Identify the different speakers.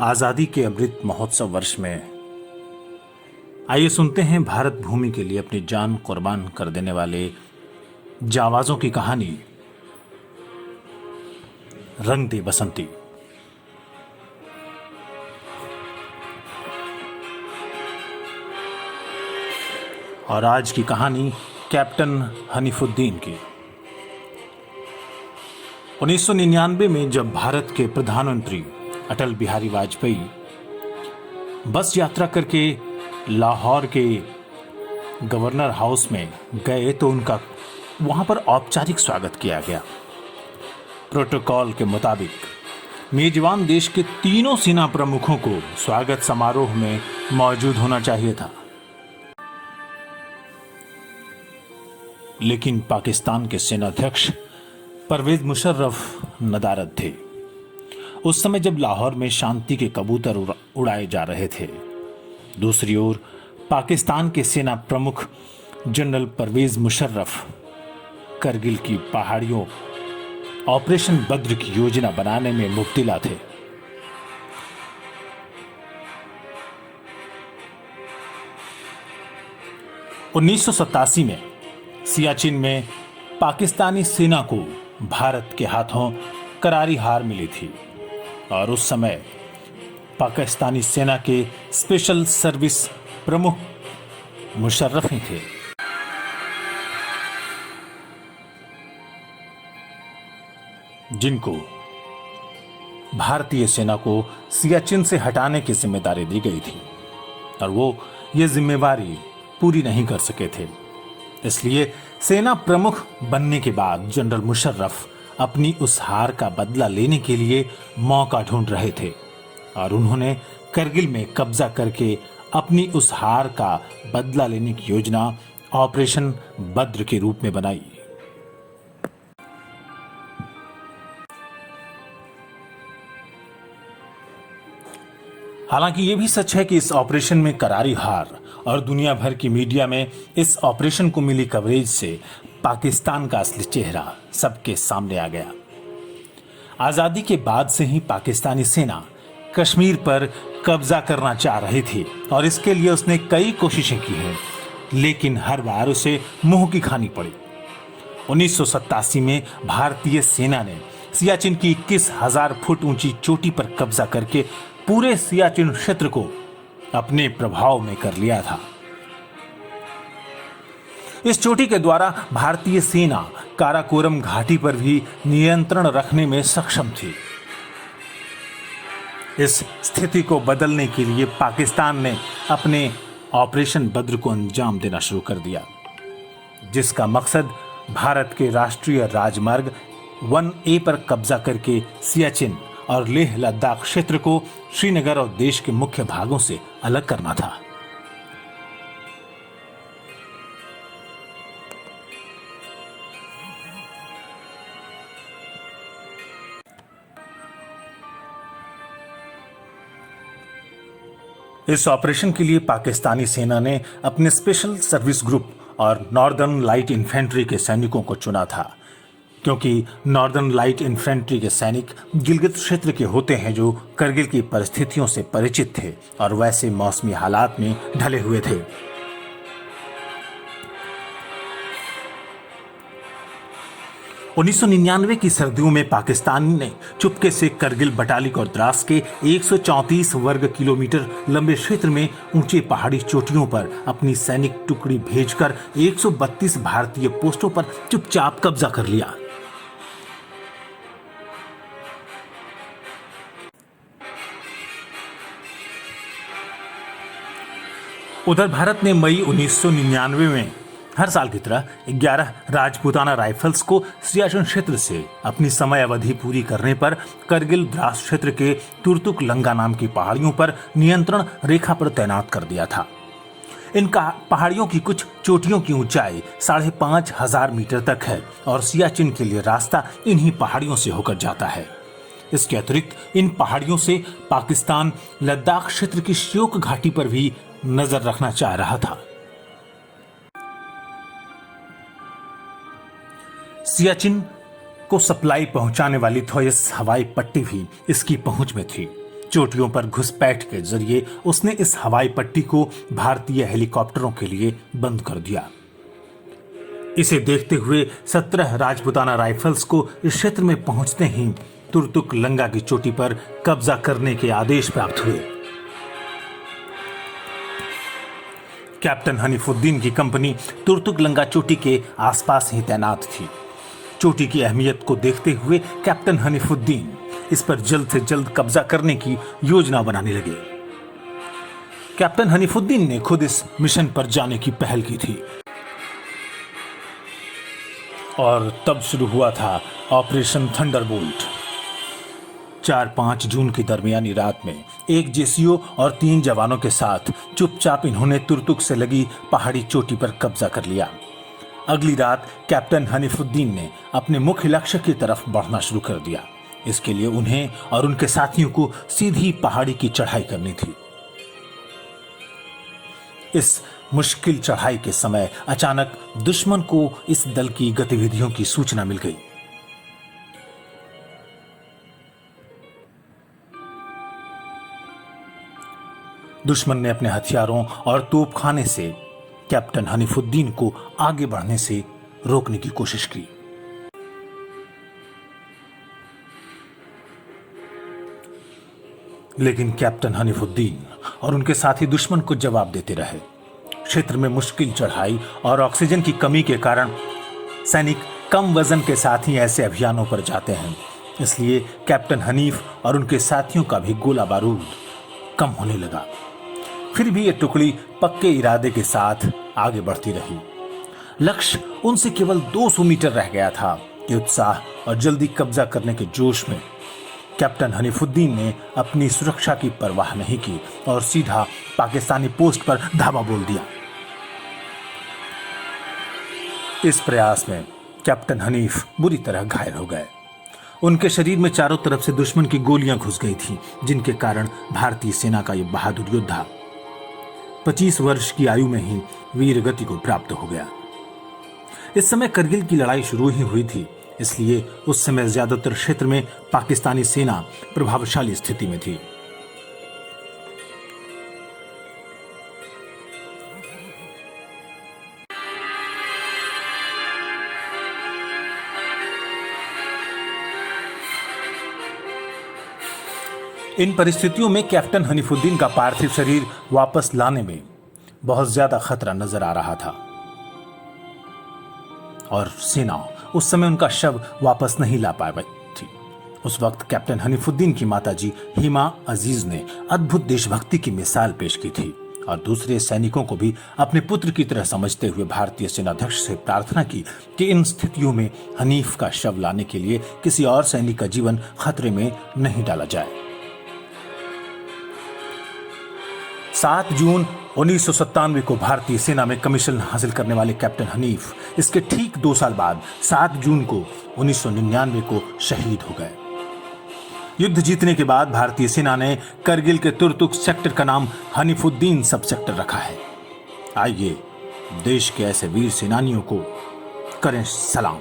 Speaker 1: आजादी के अमृत महोत्सव वर्ष में आइए सुनते हैं भारत भूमि के लिए अपनी जान कुर्बान कर देने वाले जांबाजों की कहानी। रंग दे बसंती। और आज की कहानी कैप्टन हनीफुद्दीन की। 1999 में जब भारत के प्रधानमंत्री अटल बिहारी वाजपेयी बस यात्रा करके लाहौर के गवर्नर हाउस में गए तो उनका वहां पर औपचारिक स्वागत किया गया। प्रोटोकॉल के मुताबिक मेजबान देश के तीनों सेना प्रमुखों को स्वागत समारोह में मौजूद होना चाहिए था, लेकिन पाकिस्तान के सेनाध्यक्ष परवेज मुशर्रफ नदारद थे। उस समय जब लाहौर में शांति के कबूतर उड़ाए जा रहे थे, दूसरी ओर पाकिस्तान के सेना प्रमुख जनरल परवेज मुशर्रफ करगिल की पहाड़ियों ऑपरेशन बद्र की योजना बनाने में मुब्तला थे। उन्नीस में सियाचिन में पाकिस्तानी सेना को भारत के हाथों करारी हार मिली थी और उस समय पाकिस्तानी सेना के स्पेशल सर्विस प्रमुख मुशर्रफ ही थे। जिनको भारतीय सेना को सियाचिन से हटाने की जिम्मेदारी दी गई थी और वो ये जिम्मेवारी पूरी नहीं कर सके थे। इसलिए सेना प्रमुख बनने के बाद जनरल मुशर्रफ अपनी उस हार का बदला लेने के लिए मौका ढूंढ रहे थे और उन्होंने करगिल में कब्जा करके अपनी उस हार का बदला लेने की योजना ऑपरेशन बद्र के रूप में बनाई। हालांकि यह भी सच है कि इस ऑपरेशन में करारी हार और दुनिया भर की मीडिया में इस ऑपरेशन को मिली कवरेज से पाकिस्तान का असली चेहरा सबके सामने आ गया। आजादी के बाद से ही पाकिस्तानी सेना कश्मीर पर कब्जा करना चाह रही थी और इसके लिए उसने कई कोशिशें की हैं, लेकिन हर बार उसे मुंह की खानी पड़ी। 1987 में भारतीय सेना ने सियाचिन की 21,000 फुट ऊंची चोटी पर कब्जा करके पूरे सियाचिन क्षेत्र को अपने प्रभाव में कर लिया था। इस चोटी के द्वारा भारतीय सेना काराकोरम घाटी पर भी नियंत्रण रखने में सक्षम थी। इस स्थिति को बदलने के लिए पाकिस्तान ने अपने ऑपरेशन बद्र को अंजाम देना शुरू कर दिया, जिसका मकसद भारत के राष्ट्रीय राजमार्ग 1A पर कब्जा करके सियाचिन और लेह लद्दाख क्षेत्र को श्रीनगर और देश के मुख्य भागों से अलग करना था। इस ऑपरेशन के लिए पाकिस्तानी सेना ने अपने स्पेशल सर्विस ग्रुप और नॉर्दर्न लाइट इन्फेंट्री के सैनिकों को चुना था, क्योंकि नॉर्दर्न लाइट इन्फेंट्री के सैनिक गिलगित क्षेत्र के होते हैं जो करगिल की परिस्थितियों से परिचित थे और वैसे मौसमी हालात में ढले हुए थे। उन्नीस सौ 1999 की सर्दियों में पाकिस्तान ने चुपके से करगिल बटालिक और द्रास के 134 वर्ग किलोमीटर लंबे क्षेत्र में ऊंचे पहाड़ी चोटियों पर अपनी सैनिक टुकड़ी भेजकर 132 भारतीय पोस्टों पर चुपचाप कब्जा कर लिया। उधर भारत ने मई 1999 में हर साल की तरह 11 राजपूताना राइफल्स को सियाचिन क्षेत्र से अपनी समय अवधि पूरी करने पर करगिल द्रास क्षेत्र के तुर्तुक लंगा नाम की पहाड़ियों पर नियंत्रण रेखा पर तैनात कर दिया था। इन पहाड़ियों की कुछ चोटियों की ऊंचाई 5,500 मीटर तक है और सियाचिन के लिए रास्ता इन्हीं पहाड़ियों से होकर जाता है। इसके अतिरिक्त इन पहाड़ियों से पाकिस्तान लद्दाख क्षेत्र की श्योक घाटी पर भी नजर रखना चाह रहा था। सियाचिन को सप्लाई पहुंचाने वाली थोयस हवाई पट्टी भी इसकी पहुंच में थी। चोटियों पर घुसपैठ के जरिए उसने इस हवाई पट्टी को भारतीय हेलीकॉप्टरों के लिए बंद कर दिया। इसे देखते हुए 17 राजपुताना राइफल्स को इस क्षेत्र में पहुंचते ही तुर्तुक लंगा की चोटी पर कब्जा करने के आदेश प्राप्त हुए। कैप्टन हनीफुद्दीन की कंपनी तुर्तुक लंगा चोटी के आसपास ही तैनात थी। चोटी की अहमियत को देखते हुए कैप्टन हनीफुद्दीन इस पर जल्द से जल्द कब्जा करने की योजना बनाने लगे। कैप्टन हनीफुद्दीन ने खुद इस मिशन पर जाने की पहल की थी और तब शुरू हुआ था ऑपरेशन थंडरबोल्ट। 4-5 जून की दरमियानी रात में एक जेसीओ और 3 जवानों के साथ चुपचाप इन्होंने तुर्तुक से लगी पहाड़ी चोटी पर कब्जा कर लिया। अगली रात कैप्टन हनीफुद्दीन ने अपने मुख्य लक्ष्य की तरफ बढ़ना शुरू कर दिया। इसके लिए उन्हें और उनके साथियों को सीधी पहाड़ी की चढ़ाई करनी थी। इस मुश्किल चढ़ाई के समय अचानक दुश्मन को इस दल की गतिविधियों की सूचना मिल गई। दुश्मन ने अपने हथियारों और तोपखाने से कैप्टन हनीफुद्दीन को आगे बढ़ने से रोकने की कोशिश की। लेकिन कैप्टन हनीफुद्दीन और उनके साथी दुश्मन को जवाब देते रहे। क्षेत्र में मुश्किल चढ़ाई और ऑक्सीजन की कमी के कारण सैनिक कम वजन के साथ ही ऐसे अभियानों पर जाते हैं, इसलिए कैप्टन हनीफ और उनके साथियों का भी गोला बारूद कम होने लगा। फिर भी ये टुकड़ी पक्के इरादे के साथ आगे बढ़ती रही। लक्ष्य उनसे केवल 200 मीटर रह गया था कि उत्साह और जल्दी कब्जा करने के जोश में कैप्टन हनीफुद्दीन ने अपनी सुरक्षा की परवाह नहीं की और सीधा पाकिस्तानी पोस्ट पर धावा बोल दिया। इस प्रयास में कैप्टन हनीफ बुरी तरह घायल हो गए। उनके शरीर में चारों तरफ से दुश्मन की गोलियां घुस गई थीं, जिनके कारण भारतीय सेना का यह बहादुर योद्धा 25 वर्ष की आयु में ही वीर गति को प्राप्त हो गया। इस समय करगिल की लड़ाई शुरू ही हुई थी, इसलिए उस समय ज्यादातर क्षेत्र में पाकिस्तानी सेना प्रभावशाली स्थिति में थी। इन परिस्थितियों में कैप्टन हनीफुद्दीन का पार्थिव शरीर वापस लाने में बहुत ज्यादा खतरा नजर आ रहा था और सेना उस समय उनका शव वापस नहीं ला पा रही थी। उस वक्त कैप्टन हनीफुद्दीन की माताजी हिमा अजीज ने अद्भुत देशभक्ति की मिसाल पेश की थी और दूसरे सैनिकों को भी अपने पुत्र की तरह समझते हुए भारतीय सेनाध्यक्ष से प्रार्थना की कि इन स्थितियों में हनीफ का शव लाने के लिए किसी और सैनिक का जीवन खतरे में नहीं डाला जाए। 7 जून 1997 को भारतीय सेना में कमीशन हासिल करने वाले कैप्टन हनीफ इसके ठीक 2 साल बाद 7 जून को 1999 को शहीद हो गए। युद्ध जीतने के बाद भारतीय सेना ने करगिल के तुर्तुक सेक्टर का नाम हनीफुद्दीन सब सेक्टर रखा है। आइए देश के ऐसे वीर सेनानियों को करें सलाम।